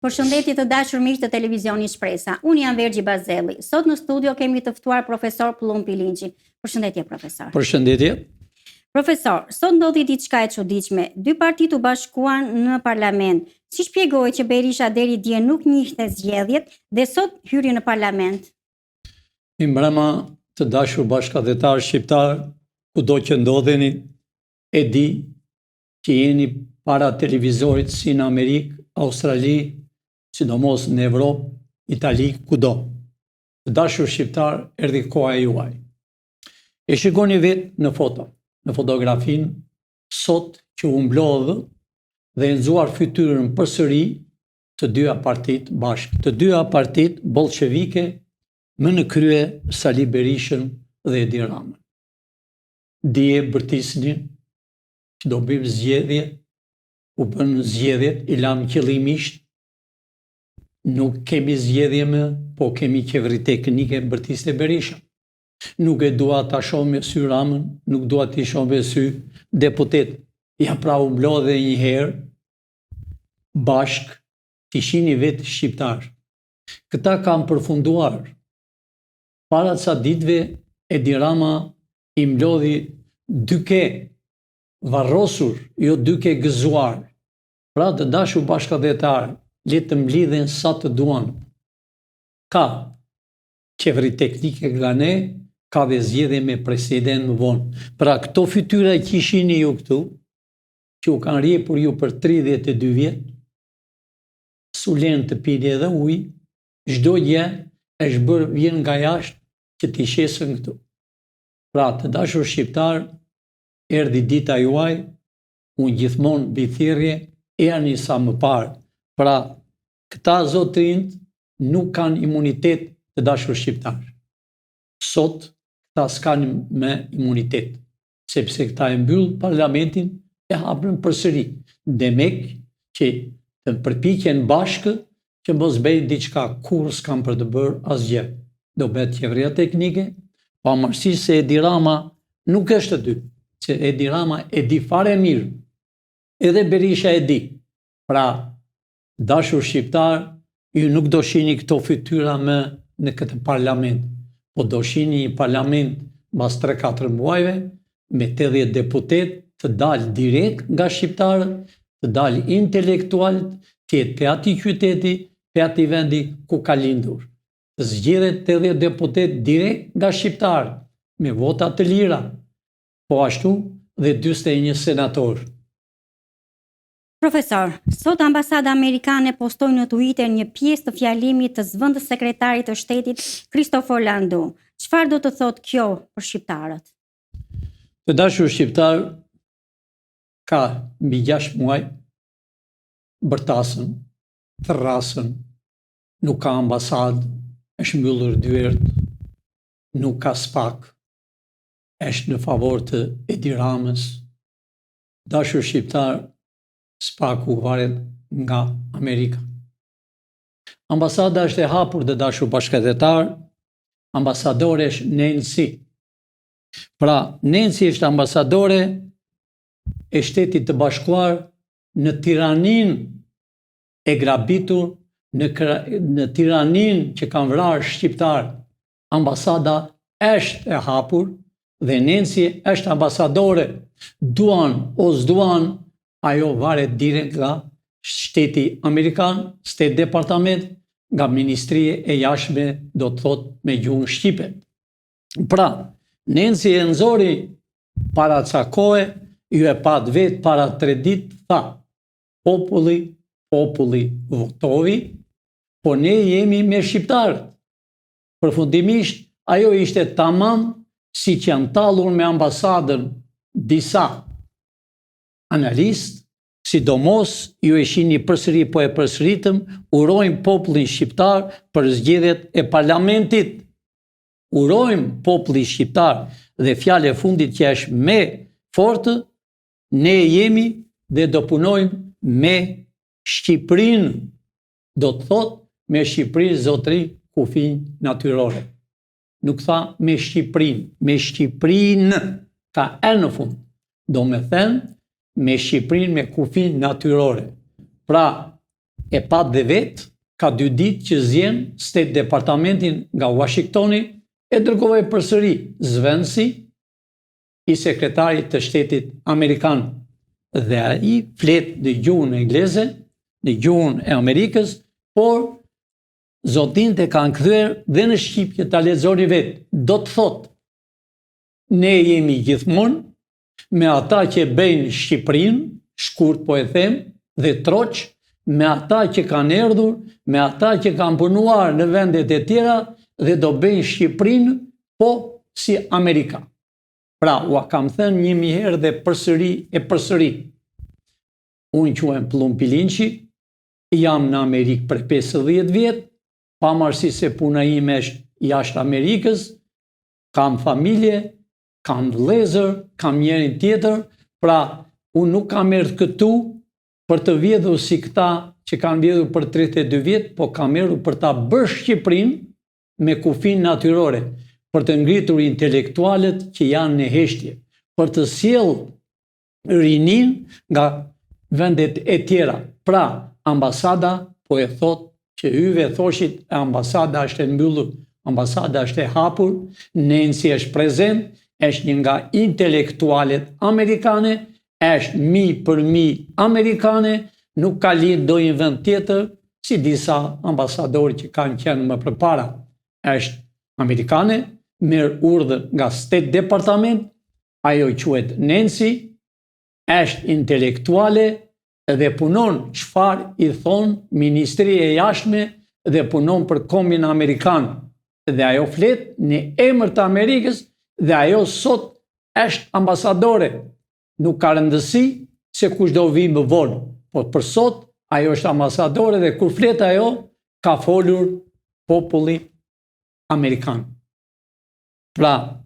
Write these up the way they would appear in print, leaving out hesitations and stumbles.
Përshëndetje të dashur miq të televizionit Shpresa. Unë jam Vergji Bazelli. Sot në studio kemi të ftuar profesor Pluhn Pilinçi. Përshëndetje profesor. Përshëndetje. Profesor, sot ndodhi diçka e çuditshme. Dy partitë u bashkuan në parlament. Si shpjegohet që Berisha deri dje nuk njihte zgjedhjet dhe sot hyri në parlament? Mi mbrëma të dashur bashkëdhetar shqiptar, kudo që ndodheni, e di që jeni para televizorit si në Amerikë, Australi, sidomos në Evropë, Itali, kudo. Të dashur shqiptar, erdhi koha juaj. E shikoni vetë në foto, në fotografin, sot që u mblodhë dhe nxuar fytyrën përsëri të dyja partitë bashkë, të dyja partitë bolshevike më në krye Sali Berishën dhe Edi Ramën. Dije bërtisnin që do bëjmë zgjedhje, u bën zgjedhjet, i lam qëllimisht, nuk kemi zgjedhje më, po kemi qeveri teknike bërtiste Berisha. Nuk e dua ta shoh me sy Ramën, nuk dua t'i shoh me sy deputet. Ja pra u mblodhe një herë bashk, t'i shihni vetë shqiptar. Këta kanë përfunduar. Para ca ditëve Edi Rama i mblodhi duke varrosur, jo duke gëzuar. Pra të dashur bashkëdhetar, le të mblidhen sa të duan. Ka qeveri teknike nga ne, ka dhe zgjedhje me president më vonë. Pra këto fytyra që shihni ju këtu, që u kanë rjepur ju për 32 vjet, su len të pini edhe ujë, çdo gjë është bërë vjen nga jashtë që t'i shesën këtu. Pra të dashur shqiptar, erdhi dita juaj, unë gjithmonë bithirje, erni sa më parë. Pra, këta zotrinj nuk kanë imunitet të dashur shqiptar. Sot, këta s'kanë me imunitet, sepse këta e mbyll parlamentin e hapën përsëri. Demek që të përpiqen bashkë që mos bëjnë diçka, kur s'kan për të bërë asgjë. Do bëhet qeveria teknike, pavarësisht se Edi Rama nuk është aty, se Edi Rama e di fare mirë. Edhe Berisha e di. Pra, dashur shqiptar, ju nuk do shihni këto fytyra më në këtë parlament, po do shihni një parlament mbas 3-4 muajve me 80 deputet të dalë direkt nga shqiptarët, të dalë intelektualët, të jetë pe ati qyteti, pe ati vendi ku ka lindur. Të zgjedhet 80 deputet direkt nga shqiptarët, me vota të lira, po ashtu dhe 41 senator. Profesor, sot ambasada amerikane postoi në Twitter një pjesë të fjalimit të zëvendës sekretarit të shtetit Christopher Landu. Çfarë do të thotë kjo për shqiptarët? Të dashur shqiptar, ka mbi 6 muaj bërtasën, therrasën, nuk ka ambasadë, është mbyllur dyert, nuk ka SPAK, është në favor të Edi Ramës. Dashur shqiptar, SPAK-u varet nga Amerika. Ambasada është e hapur të dashur bashkëdhetar, ambasadore është Nancy. Pra, Nancy është ambasadore e Shtetit të Bashkuar në tiranin e grabitur, në tiranin që kanë vrarë shqiptar. Ambasada është e hapur dhe Nancy është ambasadore. Duan o s'duan, ajo varet direkt nga Shteti Amerikan, State Departament, nga Ministrie e Jashtme, do të thot me gjuhën shqipe. Pra, Nancy e nxori para ca kohe, ju e pat vetë para 3 ditë, tha, populli votovi, po ne jemi me shqiptarët. Përfundimisht, ajo ishte tamam si që janë tallur me ambasadën disa analist, sidomos ju e shihni përsëri po e përsëritëm, urojmë popullin shqiptar për zgjedhjet e parlamentit. Urojmë popullin shqiptar dhe fjalë e fundit që është me fortë, ne jemi dhe do punojmë me Shqipërinë. Do të thotë me Shqipërinë zotëri kufij natyrore. Nuk tha me Shqipërinë, ka e në fund. Do me thënë me Shqipërinë me kufij natyrore. Pra, e pat dhe vetë, ka 2 ditë që zjen State Departamentin nga Washingtoni e dërgoi përsëri zëvendësi i sekretarit të shtetit Amerikan. Dhe ai flet në gjuhën angleze, në gjuhën e Amerikës, por zotinte kanë kthyer dhe në shqip që ta lexoni vetë. Do të thotë, ne jemi gjithmonë me ata që bëjnë Shqipërinë, shkurt po e them, dhe troq, me ata që kanë erdhur, me ata që kanë punuar në vendet e tjera dhe do bëjnë Shqipërinë po si Amerika. Pra, ua kam thënë 1000 herë dhe përsëri e përsëri. Unë quhem Pllum Pilinçi, jam në Amerikë për 50 vjet, pavarësisht se puna ime është jashtë Amerikës, kam familje, kam vëllezër, kam njërin tjetër, pra unë nuk kam erdhur këtu për të vjedhur si këta që kanë vjedhur për 32 vjet, po kam erdhur për ta bërë Shqipërinë me kufin natyrore, për të ngritur intelektualët që janë në heshtje, për të sjellë rinin nga vendet e tjera. Pra, ambasada po e thot që hyve thoshit e ambasada është e mbyllur, ambasada është e hapur, Nancy është prezent, është një nga intelektualet amerikane, është mi për mi amerikane, nuk ka lind do një vend tjetër, si disa ambasadorë që kanë qenë më përpara. Është amerikane, merr urdhër nga State Departament, ajo quhet Nancy, është intelektuale dhe punon çfarë i thon Ministria e Jashtme dhe punon për Kombin Amerikan. Dhe ajo flet në emër të Amerikës dhe ajo sot është ambasadore. Nuk ka rëndësi se kush do vi më vonë, por për sot ajo është ambasadore dhe kur flet ajo ka folur populli amerikan. Pra,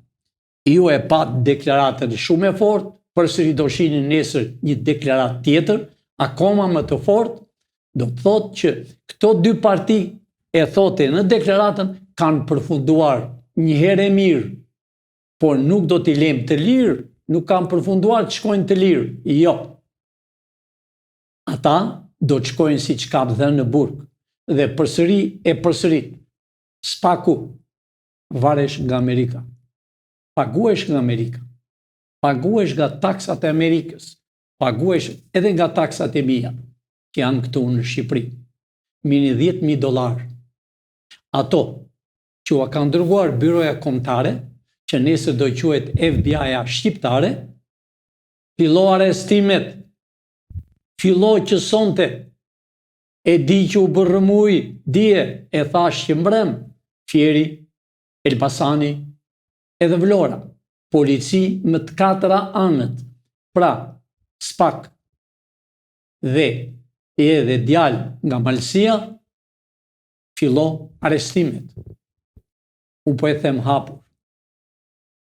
ju e pat deklaratën shumë e fortë, përsëri do shihni nesër një deklaratë tjetër, akoma më të fortë, do të thotë që këto 2 parti e thote në deklaratën kanë përfunduar një herë e mirë, por nuk do t'i lejmë të lirë, nuk kanë përfunduar të shkojnë të lirë. Jo. Ata do të shkojnë si që ka dhënë në burg. Dhe përsëri e përsërit, spaku, varesh nga Amerika. Paguesh nga Amerika. Paguesh nga taksat e Amerikës. Paguesh edhe nga taksat e mia, që janë këtu në Shqipëri. Mini $10,000. Ato që u kanë dërguar byroja kombëtare, që nesër do quhet FBI-a shqiptare, fillo arrestimet, fillo që sonte, e di që u bërrëmuj, dje e thash që mbrëm, Fieri, Elbasani, edhe Vlora, polici më të 4 anët, pra SPAK dhe edhe djalë nga Malësia, fillo arrestimet. Unë po e them hapur.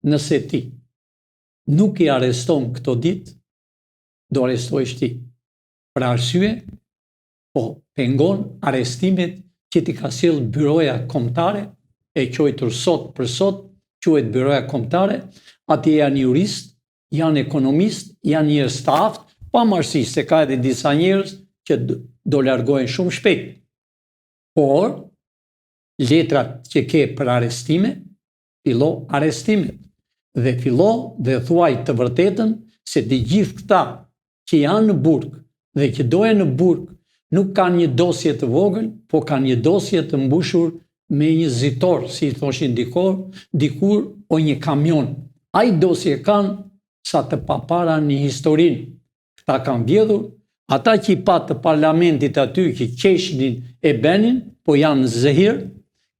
Nëse ti nuk i arreston këto ditë, do arrestojsh ti. Për arsye, po pengon arrestimet që ti ka sjell byroja kombëtare, e quajtur sot për sot, quhet byroja kombëtare, atje janë jurist, janë ekonomist, janë njerëz të aftë, pavarësisht se ka edhe disa njerëz që do largohen shumë shpejt. Por, letrat që ke për arrestime, fillo arrestimet. Dhe fillo dhe thuaj të vërtetën se të gjithë këta që janë në burg dhe që dojen në burg nuk kanë një dosje të vogël, po kanë një dosje të mbushur me një zitor, si i thoshin dikur o një kamion. Ai dosje kanë sa të papara në historinë. Këta kanë vjedhur, ata që i patë të parlamentit aty që qeshnin e benin, po janë zëhir,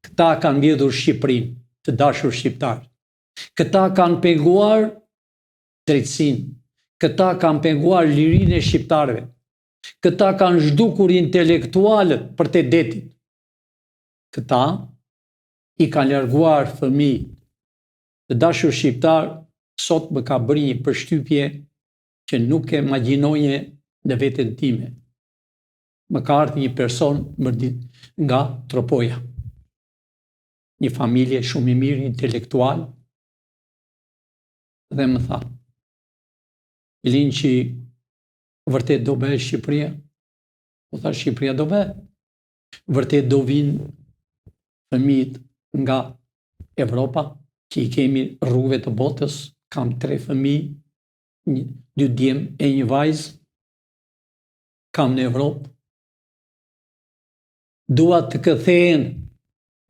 këta kanë vjedhur Shqipërinë, të dashur shqiptarë. Këta kanë penguar drejtësinë, këta kanë penguar lirinë e shqiptarëve, këta kanë zhdukur intelektualët për të detit. Këta i kanë larguar fëmijë. Të dashur shqiptar, sot më ka bërë një përshtypje që nuk e imagjinoje në veten time. Më ka ardhur një person nga Tropoja. Një familje shumë i mirë, intelektual, dhe më tha, Pilinçi, vërtet do bëhesh Shqipëria? Po tha Shqipëria do be. Vërtet do vinë fëmijët nga Evropa, që i kemi rrugëve të botës, kam 3 fëmijë, 2 djem e 1 vajzë, kam në Evropë. Dua të këthehen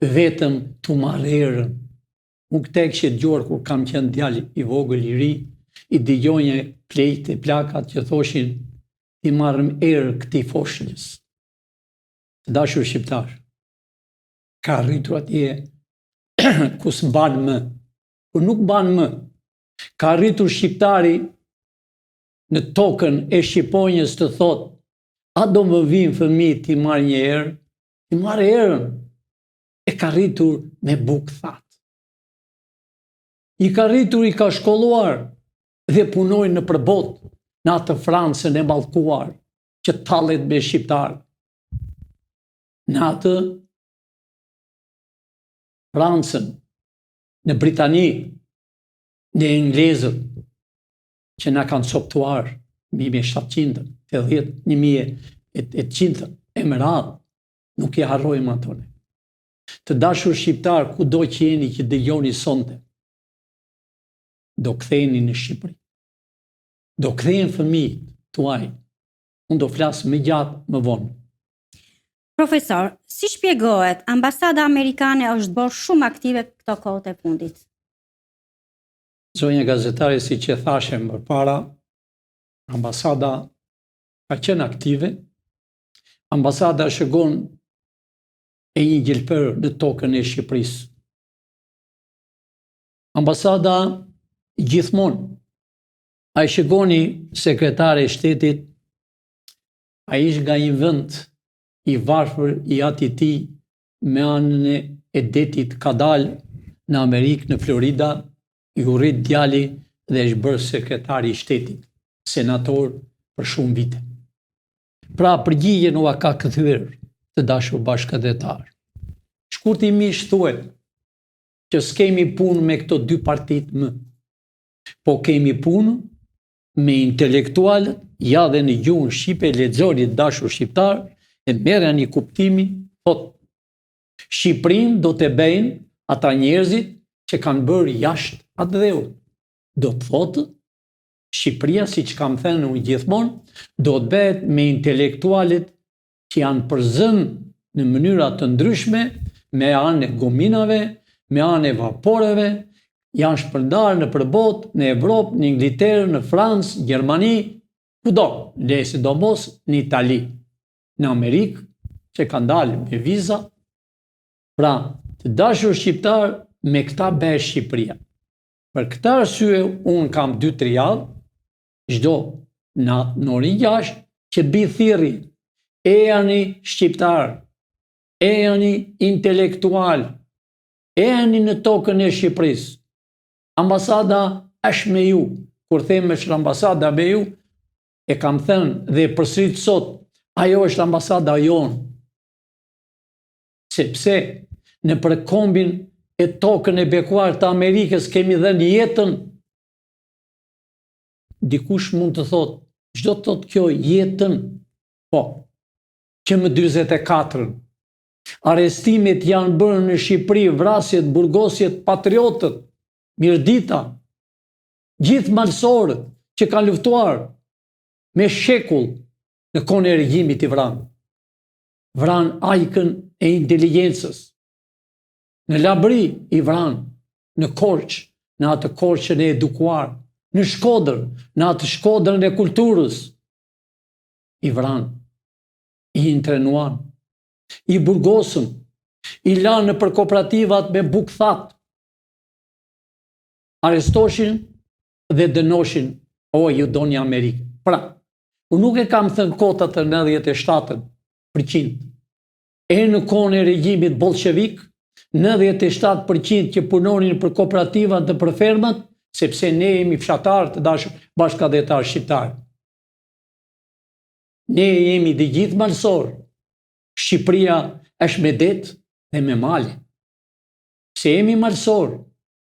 vetëm të marrërën. Unë këte kështë gjorë kur kam qenë djali i vogël i ri, i dëgjonje plejtë e plakat që thoshin ti marrëm erë këti foshnjës. Të dashur shqiptar, ka rritur atje ku s'mban më, ku nuk ban më. Ka rritur shqiptari në tokën e Shqiponjës të thot, a do më vinë fëmijë ti marrë një erë? Ti marrë erën. E ka rritur me bukë thatë. I ka rritur, i ka shkolluar dhe punojnë në përbot, në atë Francën e mallkuar, që tallet me shqiptarë. Në atë Francën, në Britani, në Englezët, që na kanë coptuar 1700, 1800, e më radhë, nuk i harrojmë atone. Të dashur shqiptar, kudo që jeni që dëgjoni sonte, do ktheheni në Shqipëri. Do kthehen fëmijët tuaj. Unë do flas më gjatë më vonë. Profesor, si shpjegohet ambasada amerikane është bërë shumë aktive këto kohët e fundit? Zonja gazetare, si që thashem më para, ambasada ka qenë aktive. Ambasada shëgon e një gjelpër në tokën e Shqipërisë. Ambasada gjithmonë, a i shëgoni sekretare e shtetit, a ish nga një vend i varfër i ati ti me anën e detit Kadal në Amerikë, në Florida, i urrit djali dhe është bërë sekretari i shtetit, senator për shumë vite. Pra përgjigjen ua ka këthyer të dashur bashkëdhetar. Shkurtimisht thuhet që s'kemi punë me këto 2 partit më, po kemi punë me intelektualët, ja dhe në gjuhën shqipe, lexoni dashur shqiptar, e merreni kuptimin, thot Shqipërinë do të bëjnë ata njerëzit që kanë bërë jashtë atë dheut. Do të thotë Shqipëria, si që kam thënë unë gjithmonë, do të bëhet me intelektualit që janë përzënë në mënyra të ndryshme, me anë e gominave, me anë e vaporeve, janë shpërndarë në përbot, në Evropë, në Ingilterë, në Francë, Gjermani, kudo, dhe sidomos në Itali, në Amerikë, që kanë dalë me viza. Pra, të dashur shqiptar, me këta bëhet Shqipëria. Për këta arsye, unë kam 2-3 javë, çdo në orën 6, që bi thirrje, e jani shqiptar, e jani intelektual, e jani në tokën e Shqipërisë. Ambasada është me ju. Kur them është ambasada me ju, e kam thënë dhe përsërit sot, ajo është ambasada jonë. Sepse në përkombin e tokën e bekuar të Amerikës kemi dhënë jetën. Dikush mund të thotë, çdo të thotë kjo jetën, po, që më 44. Arrestimet janë bërë në Shqipëri, vrasjet, burgosjet, patriotët, Mirdita, gjithë malsorët që kanë luftuar me shekull në kohën e regjimit i vranë. Vranë ajkën e inteligjencës. Në Labri i vranë, në Korçë, në atë Korçën e edukuar, në Shkodër, në atë Shkodrën e kulturës. I vranë, i intrenuan, i burgosën, i lanë për kooperativat me bukë thatë. Arestoshin dhe dënoshin, o, ju doni Amerikë. Pra, unë nuk e kam thënë kotat të 97%. E në kohën e regjimit bolshevik, 97% që punonin për kooperativat dhe për fermat, sepse ne jemi fshatarë të dashur bashkëdhetar shqiptarë. Ne jemi dhe gjithë malsorë. Shqipëria është me det dhe me male. Se jemi malsorë,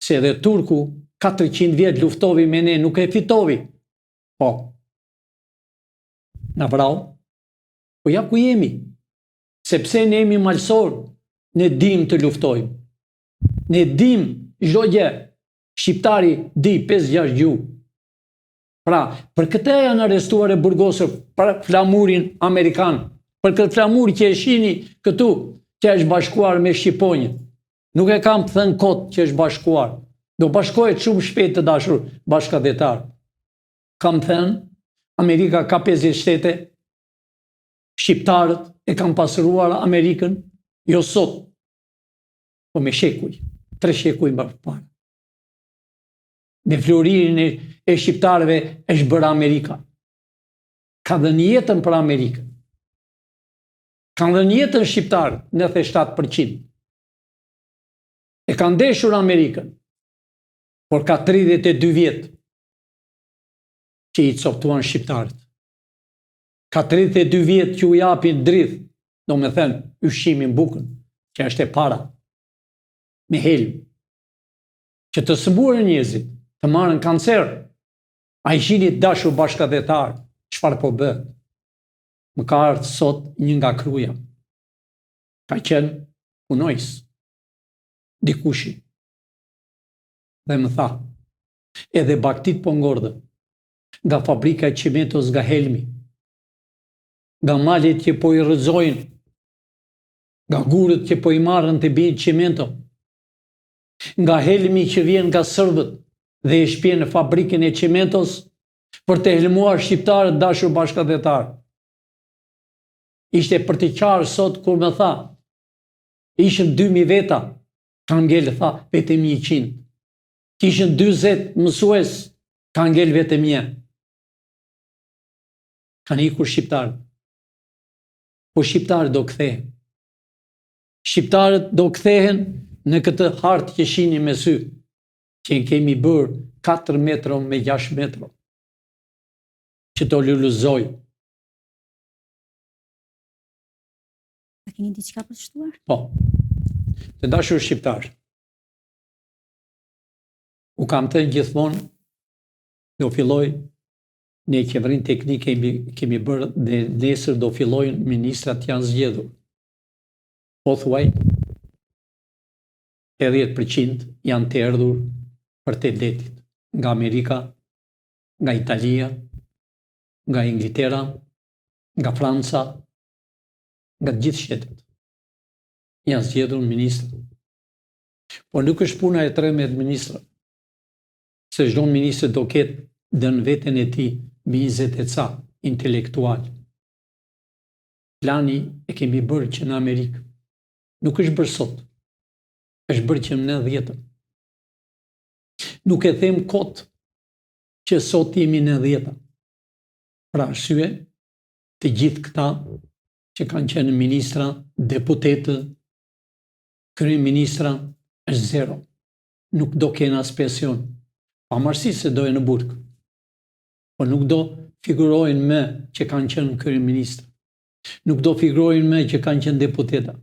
se edhe Turku 400 vjet luftovi me ne, nuk e fitovi. Po, na vrau, Po ja ku jemi. Sepse ne jemi malsor, ne dim të luftojmë. Ne dim çdo gjë. Shqiptari di 5-6 gjuhë. Pra, për këtë janë arrestuar e burgosur për flamurin amerikan, për këtë flamur që e shihni këtu, që është bashkuar me Shqiponjën. Nuk e kam të thënë kot që është bashkuar. Do bashkohet shumë shpejt të dashur bashkëdhetar. Kam thënë, Amerika ka 50 shtete, shqiptarët e kanë pasuruar Amerikën, jo sot, po me shekuj, 3 shekuj më parë. Me floririn e shqiptarëve është bërë Amerika. Ka dhënë jetën për Amerikën. Kanë dhënë jetën shqiptarët, 97%. E kanë ndeshur Amerikën, por ka 32 vjet që i coptuan shqiptarët. Ka 32 vjet që u japin drith, do me thënë, ushqimin bukën, që është e para, me helm, që të sëmburën njerëzit, të marrën kancer, a i shini dashur bashkëdhetar, çfarë po bëhet? Më ka ardhur sot një nga kruja. Ka qenë punojës, dikushi. Dhe më tha, edhe baktit po ngordhë, nga fabrika e qimentos nga helmi, nga malet që po i rrëzojnë, nga gurët që po i marrën të bijnë qimento, nga helmi që vjen nga sërbët dhe e shpjen në fabrikën e qimentos për të helmuar shqiptarët dashur bashkëdhetar. Ishte për të qarë sot kur më tha, ishën 2000 veta, kanë ngel, tha, vetëm 100. Kishën 40 mësues, kanë ngel vetëm 1. Kanë ikur shqiptarët. Po shqiptarët do kthehen. Shqiptarët do kthehen në këtë hartë që shihni me sy, që kemi bërë 4 metro me 6 metro, që të lulluzoj. A keni diçka për të shtuar? Po, të dashur shqiptar, u kam thënë gjithmonë, do filloj, ne qeverin teknike kemi bërë dhe nesër do fillojnë ministrat janë zgjedhur. Po thuaj, 80% janë të erdhur për të detit, nga Amerika, nga Italia, nga Ingiltera, nga Franca, nga gjithë shtetet. Janë zgjedhur ministra. Po nuk është puna e 13 ministra, se çdo ministër do ketë dënë veten e tij mbi 20 e ca intelektual. Plani e kemi bërë që në Amerikë. Nuk është bërë sot, është bërë që në 90-ën. Nuk e them kot që sot jemi në 90-ën. Pra arsye, të gjithë këta që kanë qenë ministra, deputetë, kryeministra, është zero. Nuk do kena as pension. Pavarësisht se do e në burg. Po nuk do figurojnë me që kanë qenë kryeministra. Nuk do figurojnë me që kanë qenë deputeta,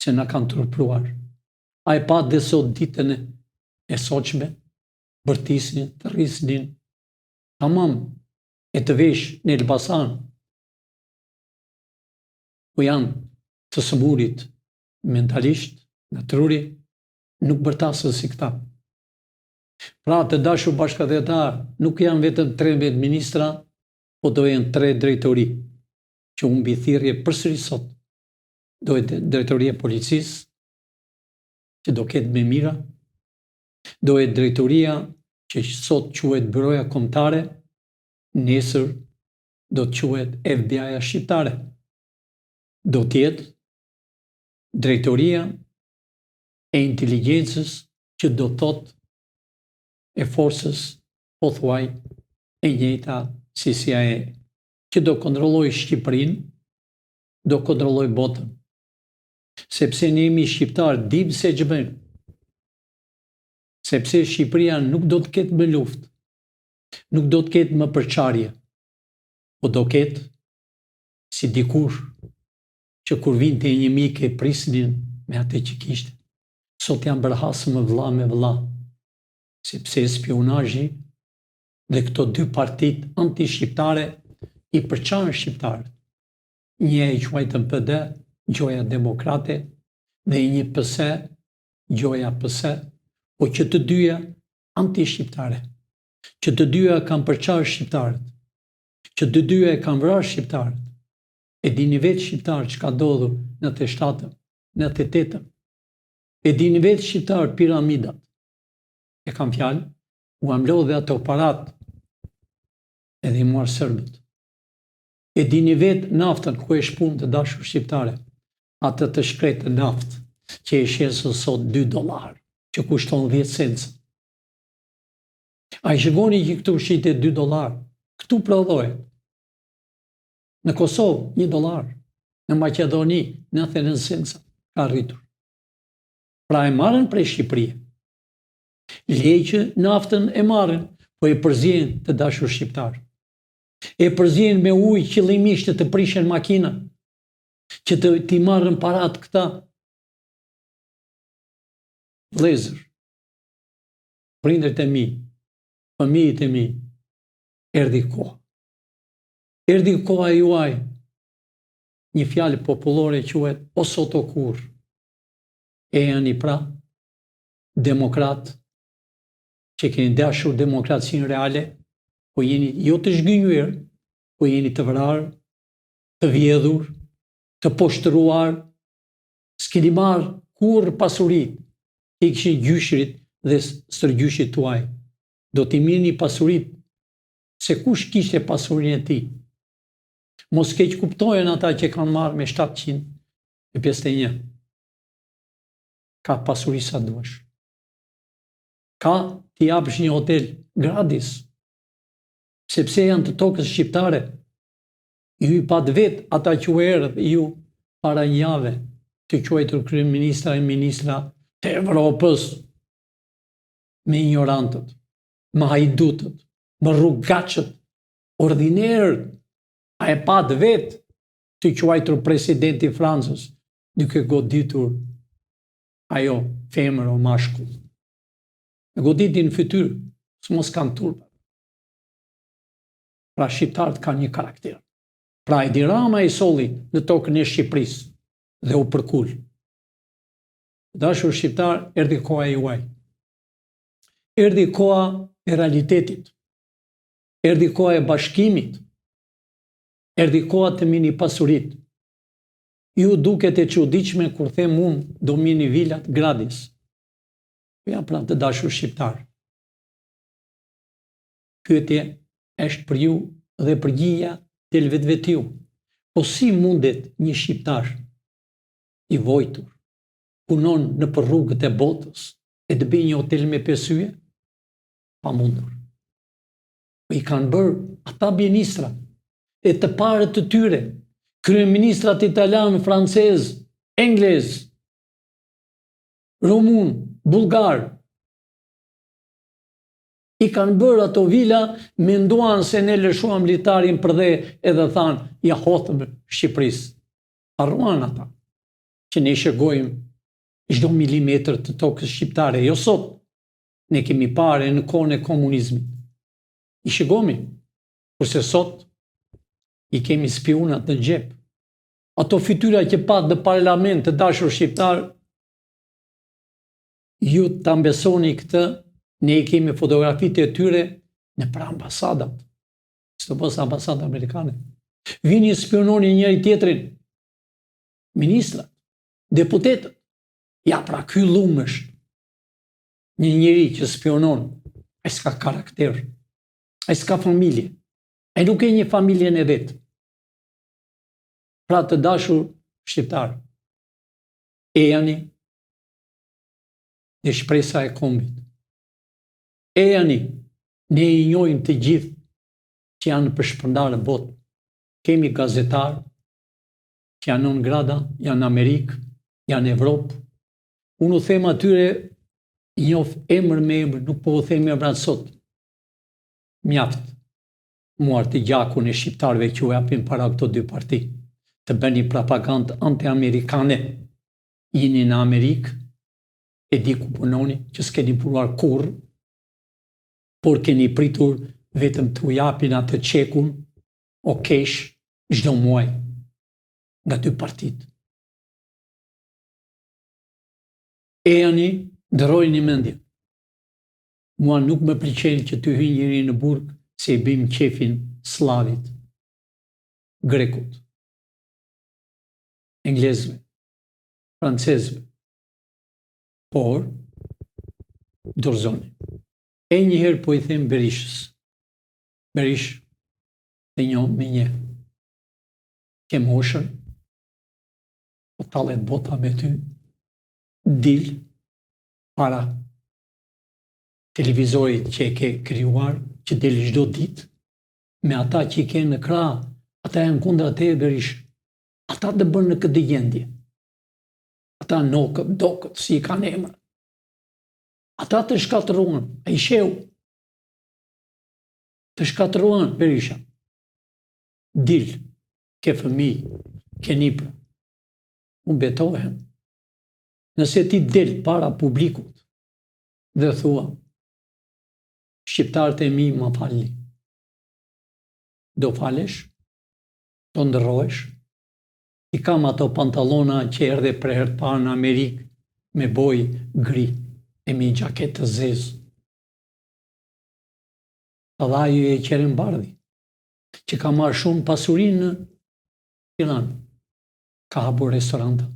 që na kanë turpruar. A e pa dhe sot ditën e sotshme, bërtisnin, të rrisnin, tamam, e të vesh në Elbasan, ku janë të sëmurit mentalisht, nga truri, nuk bërtasën si këta. Pra të dashur bashkëdhetar, nuk janë vetëm 13 ministra, po do janë 3 drejtori, që unë mbithirje përsëri sot. Do e drejtoria policisë, që do ketë me mira, do e drejtoria që sot quhet Byroja Kombëtare, nesër do të quhet FBI-ja shqiptare. Do tjetë drejtoria e inteligjencës që do thotë e forcës, po thuaj, e njëjta si CIA, që do kontrolloj Shqipërinë, do kontrolloj botën. Sepse ne jemi shqiptarë, dim se gjëbën. Sepse Shqipëria nuk do të ketë më luftë, nuk do të ketë më përçarje, po do ketë si dikur që kur vinte një mik e prisnin me atë që kishte. Sot janë bërhasë më vëlla me vëlla, sepse spionazhi dhe këto dy partit anti-shqiptare i përçarën shqiptarët. një e quajtën PD, Gjoja Demokrate, dhe një PS, Gjoja PS, po që të dyja anti-shqiptare, që të dyja kanë përqarë shqiptarët, që të dyja e kanë vrarë shqiptarët. E dini vetë shqiptarë që ka ndodhur në 87, në 88, e dini vetë shqiptarë piramidat. E kam fjalë, u amlodhe ato parat edhe i muar sërbët. E dini vetë naftën ku e shpun të dashur shqiptare, atë të shkretë naftë, që e shesë sot $2, që kushton 10 cents. A i shikoni që këtu shite $2, këtu prodhohet. Në Kosovë $1, në Maqedoni 99 cents ka rritur. Pra e marrën prej Shqipërisë. Leqë naftën e marrën, po e përzien të dashur shqiptar. E përzien me ujë qëllimisht të prishen makina, që t'i marrën parat këta. Vëllezër, prindërit e mi, fëmijët e mi, erdhi koha. Erdhi koha juaj, një fjalë popullore quhet o sot o kur. E janë pra demokrat që keni dashur demokracinë reale, po jeni jo të zhgënjur, po jeni të vrarë, të vjedhur, të poshtruar, s'keni marrë kur pasurit, i kishin gjyshrit dhe stërgjyshit tuaj. Do t'i mirë një pasurit, se kush kishte pasurinë e ti. Mos keq kuptohen ata që kanë marrë me 751. Ka pasuri sa duash. Ka t'i japësh një hotel gratis, sepse janë të tokës shqiptare. Ju i pat vetë ata që u erdhë ju para një jave, të quajtur kryeministra e ministra të Evropës, me ignorantët, me hajdutët, me rrugachët, ordinerët. A e pat vetë të quajtur presidenti Francës, duke goditur ajo femër o mashkull. E goditin në fytyrë, s'mos kanë turpa. Pra shqiptarët kanë një karakter. Pra Edi Rama i solli në tokën e Shqipërisë dhe u përkull. Dashur shqiptar, erdhi koha e juaj. Erdhi koha e realitetit. Erdhi koha e bashkimit. Erdhi koha të mini pasurit. Ju duket e çuditshme kur them unë do mini vilat gratis. Ja pra të dashur shqiptar. Pyetje është për ju dhe përgjigja del vetvetiu. Po si mundet një shqiptar i vojtur, punon në për rrugët e botës e të bëjë një hotel me 5 yje? Pa mundur. I kanë bërë ata ministra e të parët të tyre, kryeministrat italian, francez, englez, rumun, bulgar, i kanë bërë ato vila, menduan se ne lëshuam litarin për dhe edhe thanë, ja hothëm Shqipërisë. Harruan ata, që ne shëgojmë çdo milimetër të tokës shqiptare. Jo sot, ne kemi pare në kohën e komunizmit. I shëgomi, kurse sot, i kemi spionat në xhep. Ato fytyra që pat në parlament të dashur shqiptar, ju të mbesoni këtë, ne i kemi fotografitë e tyre në për ambasadat, së pos ambasadat amerikane. Vini spiononi njëri tjetrin, ministrat, deputetët. Ja pra ky lum është një njeri që spionon, ai s'ka karakter, ai s'ka familje, ai nuk e një familjen e vetë. Pra të dashur shqiptar, ejani dhe shpresa e kombit. Ejani, ne i njohim të gjithë që janë përshpërndarë në botë. Kemi gazetarë që janë në grada, janë në Amerikë, janë në Evropë. Unë u them atyre, i njoh emër me emër, nuk po u them emrat sot. Mjaft, muar të gjakun e shqiptarëve që u japin para këto dy parti, të bëni propagandë anti-amerikane. Jeni në Amerikë, e di ku punoni, që s'keni punuar kurrë, por keni pritur vetëm të u japin atë çekun o kesh çdo muaj. nga dy partitë. Ejani, ndërrojni mendje. Mua nuk më pëlqen që të hyj njëri në burg se i bëjmë qefin slavit, grekut, englezëve, francezëve. Por, dorëzoni. E njëherë po i them Berishës. Berish, e njoh me një. Ke moshën, po tallet bota me ty, dil para televizorit që e ke krijuar, që del çdo ditë, me ata që i ke në krah, ata janë kundra teje, Berish. Ata të bën në këtë gjendje. Ata nokët, dokët, si i kanë emra. Ata të shkatëruan, ai sheu. Të shkatëruan, Berisha. Dil, ke fëmijë, ke nipër. Unë betohem. Nëse ti del para publikut dhe thua, shqiptarët e mi më falni. Do falesh, do ndërrohesh. I kam ato pantallona që erdhe për herë të parë në Amerikë me bojë gri e me një gjaketë të zezë. Dhe ju e Qeren Bardhi, që ka marrë shumë pasurinë në Tiranë. Ka hapur restoranta.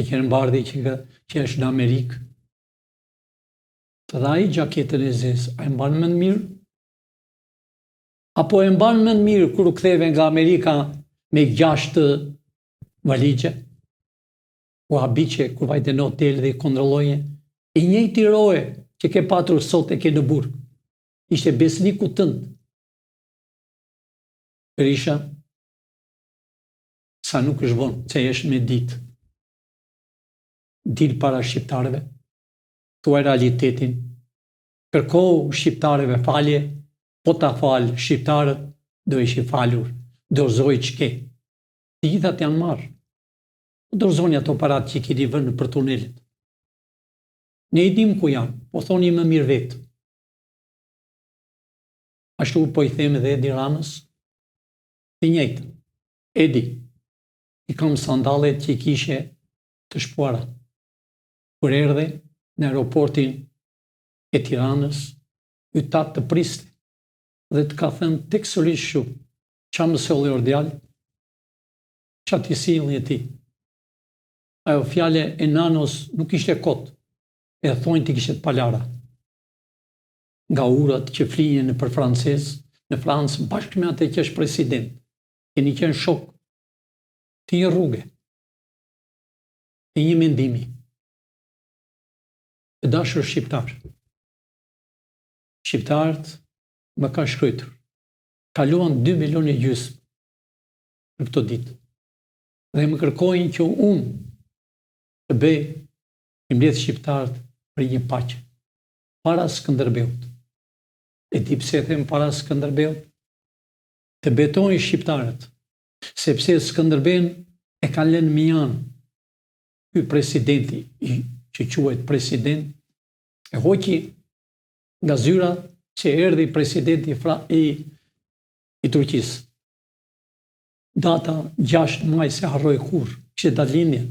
E Qeren Bardhi që është në Amerikë. Dhe ai gjaketën e zezë, a e mban mend mirë? Apo e mban mend mirë kur u ktheve nga Amerika me 6 valigje? U habiqe kur vajte në hotel dhe i kontrolloje? I njëjti roje që ke patur sot e ke në burg. Ishte besniku tënd. Berisha, sa nuk është vonë, se jesh me ditë. Dil para shqiptarëve, thuaj realitetin, kërkohu shqiptarëve falje, po ta falë shqiptarët, do ishi falur, dorëzoj që ke. Të gjithat janë marrë. Dorëzoni ato parat që i keni vënë për tunelit. Ne i dim ku janë, po thoni më mirë vetë. Ashtu po i them edhe Edi Ramës, të njëjtë. Edi, i kam sandalet që i kishe të shpuara. Kur erdhe në aeroportin e Tiranës, y tat të priste dhe të ka thënë tekstisht shumë, qa më solli ordjal, qa ti silli e ti. Ajo fjale e nanos nuk ishte kot, e thonjë ti kishte palara. Nga urat që flinjen për francez, në Francë, bashkë me atë që është president, keni qenë shok, të një rrugë, të një mendimi. Të dashur shqiptar. Shqiptarët më ka shkruar. Kaluan 2 milion e gjysmë për këto ditë. Dhe më kërkojnë që unë të bëj i mbledh shqiptarët për një paqe. Para Skënderbeut. E di pse them para Skënderbeut? Të betojnë shqiptarët, sepse Skënderben e ka lënë mian. Ky presidenti, që quhet president, e hoqi nga zyra që erdhi presidenti i Turqisë. Data 6 maj se harroj kur, kishte datëlindje.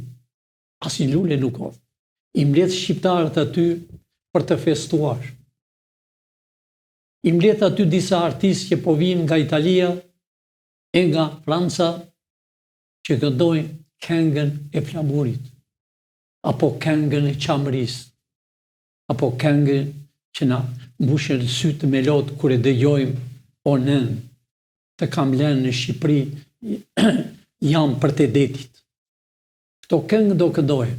Asnjë lule nuk ka. I mbledh shqiptarët aty për të festuar. I mbledh aty disa artistë që po vinë nga Italia e nga Franca që këndojnë këngën e flamurit, apo këngën e qamërisë, apo këngën që na mbushin sytë me lotë kur e dëgjojmë o nën, të kam lënë në Shqipëri jam për të detit. Këto këngë do këndojnë.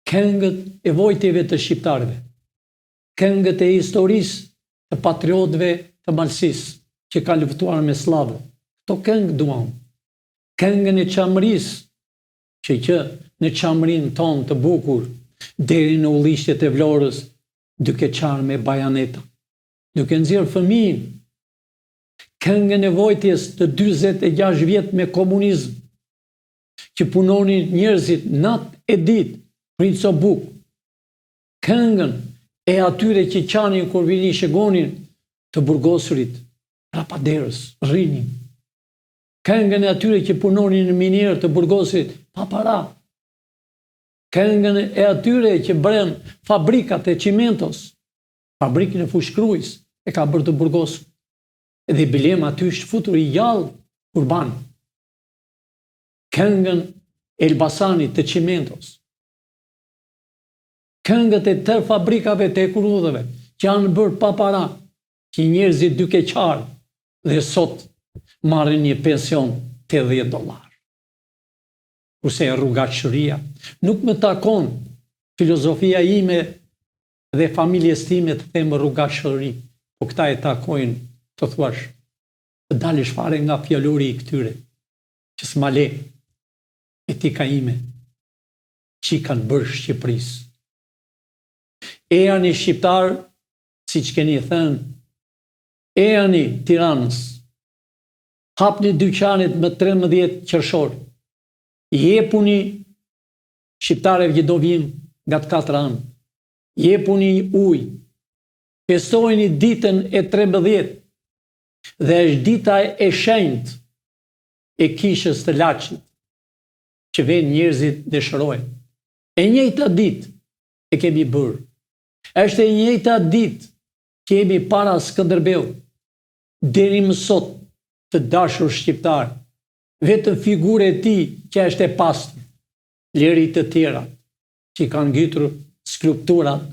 Këngët e vojtjeve të shqiptarëve, këngët e historisë të patriotëve të Malsisë që ka luftuar me slavë. Këto këngë duam. Këngën e qamërisë, që në qamërinë tonë të bukur, deri në ullishtet e Vlorës, duke qarë me bajaneta, duke nxjerrë fëmijën. Këngën e vojtjes të 46 vjet me komunizëm, që punonin njerëzit natë e ditë, pritë o bukë. Këngën e atyre që qanin kur vini shegonin të burgosurit, rapaderës, rrinin. Këngën e atyre që punonin në minierë të Burgosit pa para. Këngën e atyre që bërën fabrikat e Cimentos, fabrikën e fushkrujës e ka bërë të Burgos. Edhe Bilem aty është futur i gjallë urban. Këngën e Elbasanit të Cimentos. Këngët e tërë fabrikave të ekurudhëve që janë bërë pa para, që njerëzit duke qarë dhe sot marrin një pension $80. Kurse rrugatshëria nuk më takon filozofia ime dhe familjes time të them rrugatshëri, po këta e takojnë të thuash të dalësh fare nga fjallori i këtyre që s'ma le etika ime që i kanë bërë Shqipërisë. Ejani shqiptar, si që keni thënë, ejani Tiranës, hapni dyqanet më 13 qershor, jepuni shqiptarëve që do vinë nga të 4 anë, jepuni ujë, festojni ditën e 13 dhe është dita e shenjtë e kishës të Laçit, që vjen njerëzit dëshirojnë. E njëjta ditë e kemi bërë. Është e njëjta ditë që jemi para Skënderbeu, deri më sot të dashur shqiptar, vetëm figurë e tij që është e pastër, leri të tjera që kanë ngjitur skulpturat,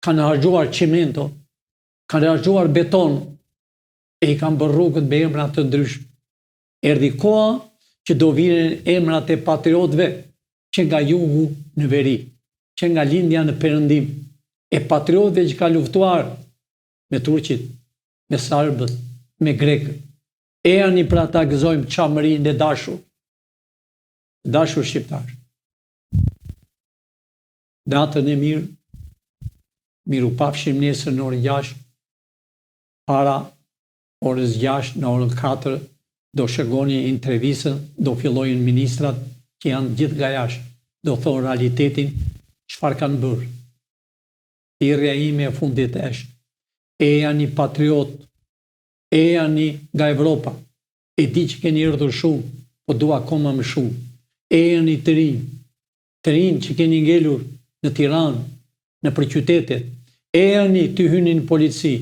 kanë harxhuar çimento, kanë harxhuar beton e i kanë bërë rrugët me emra të ndryshme. Erdhi koha që do vinë emrat e patriotëve që nga jugu në veri, që nga lindja në perëndim, e patriotëve që ka luftuar me turqit, me serbët, me grekët. Ejani pra ta gëzojmë çamërinë e dashur shqiptar. Natën e mirë, miru pafshim nesër në orën 6, para orës 6 në orën 4, do shërgoni intervistën, do fillojnë ministrat që janë gjithë nga jashtë, do thonë realitetin çfarë kanë bërë. Thirrja ime e fundit është, ejani patriot, ejani nga Evropa, e di që keni ardhur shumë, po dua akoma më shumë. Ejani të rinj që keni ngelur në Tiranë, në qytetet, ejani të hyni në polici,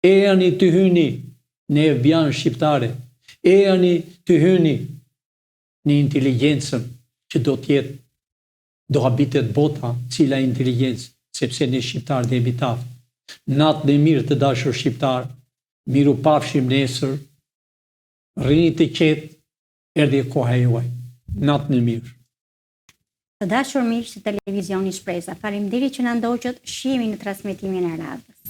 ejani të hyni në FBI shqiptare, ejani të hyni në inteligjencën që do tjetë, do habitet bota, cila inteligjencë, sepse ne shqiptarë dhe jemi taftë. Natën e mirë të dashur shqiptar, miru pafshim nesër, rrini të qetë, erdhi koha juaj. Natën e mirë. Të dashur miq të televizioni Shpresa, faleminderit që na ndoqët shihemi në transmetimin e radhës.